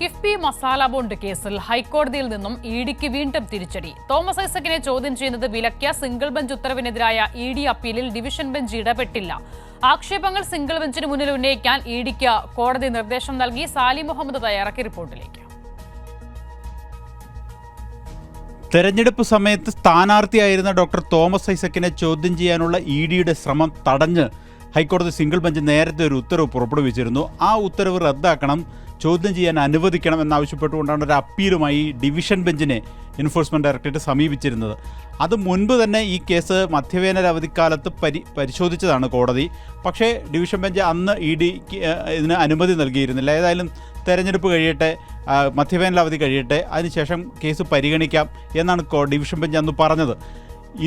KIIFB masala bond കേസിൽ ഹൈക്കോടതിയിൽ നിന്നും ഇഡിക്ക് വീണ്ടും തിരിച്ചടി. തോമസ് ഐസക്കിനെ ചോദ്യം ചെയ്യുന്നത് വിലക്കിയ സിംഗിൾ ബെഞ്ച് ഉത്തരവിനെതിരായ ഇഡി അപ്പീലിൽ ഡിവിഷൻ ബെഞ്ച് ഇടപെട്ടില്ല. ആക്ഷേപങ്ങൾ സിംഗിൾ ബെഞ്ചിന് മുന്നിൽ ഉന്നയിക്കാൻ ഇഡിക്ക് കോടതി നിർദ്ദേശം നൽകി. സാലി മുഹമ്മദ് തയ്യാറാക്കിയ റിപ്പോർട്ടിലേക്ക്. തെരഞ്ഞെടുപ്പ് സമയത്ത് സ്ഥാനാർത്ഥിയായിരുന്ന ഡോക്ടർ തോമസ് ഐസക്കിനെ ചോദ്യം ചെയ്യാനുള്ള ഇഡിയുടെ ശ്രമം തടഞ്ഞ് ഹൈക്കോടതി സിംഗിൾ ബെഞ്ച് നേരത്തെ ഒരു ഉത്തരവ് പുറപ്പെടുവിച്ചിരുന്നു. ആ ഉത്തരവ് റദ്ദാക്കണം, ചോദ്യം ചെയ്യാൻ അനുവദിക്കണം എന്നാവശ്യപ്പെട്ടുകൊണ്ടാണ് ഒരു അപ്പീലുമായി ഡിവിഷൻ ബെഞ്ചിനെ എൻഫോഴ്സ്മെൻറ്റ് ഡയറക്ടറേറ്റ് സമീപിച്ചിരുന്നത്. അത് മുൻപ് തന്നെ ഈ കേസ് മധ്യവേനൽ അവധിക്കാലത്ത് പരിശോധിച്ചതാണ് കോടതി. പക്ഷേ ഡിവിഷൻ ബെഞ്ച് അന്ന് ഇഡിക്ക് ഇതിന് അനുമതി നൽകിയിരുന്നില്ല. ഏതായാലും തെരഞ്ഞെടുപ്പ് കഴിയട്ടെ, മധ്യവേനൽ അവധി കഴിയട്ടെ, അതിനുശേഷം കേസ് പരിഗണിക്കാം എന്നാണ് ഡിവിഷൻ ബെഞ്ച് അന്ന് പറഞ്ഞത്.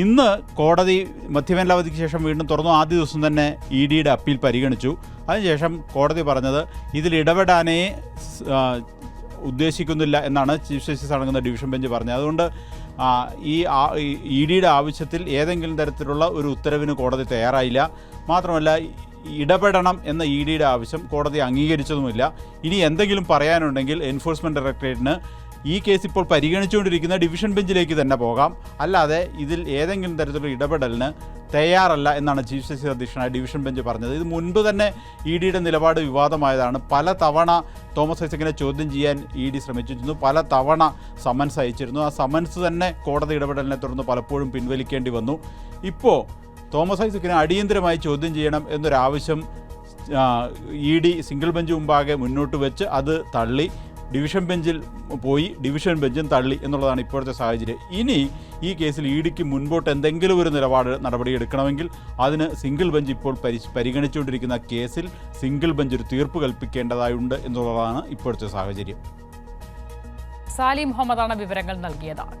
ഇന്ന് കോടതി മധ്യവേനൽ അവധിക്ക് ശേഷം വീണ്ടും തുറന്നു. ആദ്യ ദിവസം തന്നെ ഇഡിയുടെ അപ്പീൽ പരിഗണിച്ചു. അതിനുശേഷം കോടതി പറഞ്ഞത് ഇതിൽ ഇടപെടാനേ ഉദ്ദേശിക്കുന്നില്ല എന്നാണ് ചീഫ് ജസ്റ്റിസ് അടങ്ങുന്ന ഡിവിഷൻ ബെഞ്ച് പറഞ്ഞത്. അതുകൊണ്ട് ഈ ഇഡിയുടെ ആവശ്യത്തിൽ ഏതെങ്കിലും തരത്തിലുള്ള ഒരു ഉത്തരവിന് കോടതി തയ്യാറായില്ല. മാത്രമല്ല, ഇടപെടണം എന്ന ഇഡിയുടെ ആവശ്യം കോടതി അംഗീകരിച്ചതുമില്ല. ഇനി എന്തെങ്കിലും പറയാനുണ്ടെങ്കിൽ എൻഫോഴ്സ്മെൻറ്റ് ഡയറക്ടറേറ്റിന് ഈ കേസ് ഇപ്പോൾ പരിഗണിച്ചുകൊണ്ടിരിക്കുന്ന ഡിവിഷൻ ബെഞ്ചിലേക്ക് തന്നെ പോകാം, അല്ലാതെ ഇതിൽ ഏതെങ്കിലും തരത്തിലുള്ള ഇടപെടലിന് തയ്യാറല്ല എന്നാണ് ചീഫ് ജസ്റ്റിസ് അധ്യക്ഷനായ ഡിവിഷൻ ബെഞ്ച് പറഞ്ഞത്. ഇത് മുൻപ് തന്നെ ഇഡിയുടെ നിലപാട് വിവാദമായതാണ്. പല തവണ തോമസ് ഐസക്കിനെ ചോദ്യം ചെയ്യാൻ ഇഡി ശ്രമിച്ചിരുന്നു, പല തവണ സമൻസ് അയച്ചിരുന്നു. ആ സമൻസ് തന്നെ കോടതി ഇടപെടലിനെ തുടർന്ന് പലപ്പോഴും പിൻവലിക്കേണ്ടി വന്നു. ഇപ്പോൾ തോമസ് ഐസക്കിനെ അടിയന്തരമായി ചോദ്യം ചെയ്യണം എന്നൊരാവശ്യം ഇഡി സിംഗിൾ ബെഞ്ച് മുമ്പാകെ മുന്നോട്ട് വെച്ച് അത് തള്ളി. ഡിവിഷൻ ബെഞ്ചിൽ പോയി, ഡിവിഷൻ ബെഞ്ചും തള്ളി എന്നുള്ളതാണ് ഇപ്പോഴത്തെ സാഹചര്യം. ഇനി ഈ കേസിൽ ഇഡിക്ക് മുൻപോട്ട് എന്തെങ്കിലും ഒരു നടപടി എടുക്കണമെങ്കിൽ അതിന് സിംഗിൾ ബെഞ്ച് ഇപ്പോൾ പരിഗണിച്ചുകൊണ്ടിരിക്കുന്ന കേസിൽ സിംഗിൾ ബെഞ്ച് ഒരു തീർപ്പ് കൽപ്പിക്കേണ്ടതായുണ്ട് എന്നുള്ളതാണ് ഇപ്പോഴത്തെ സാഹചര്യം. സാലി മുഹമ്മദാണ് വിവരങ്ങൾ നൽകിയത്.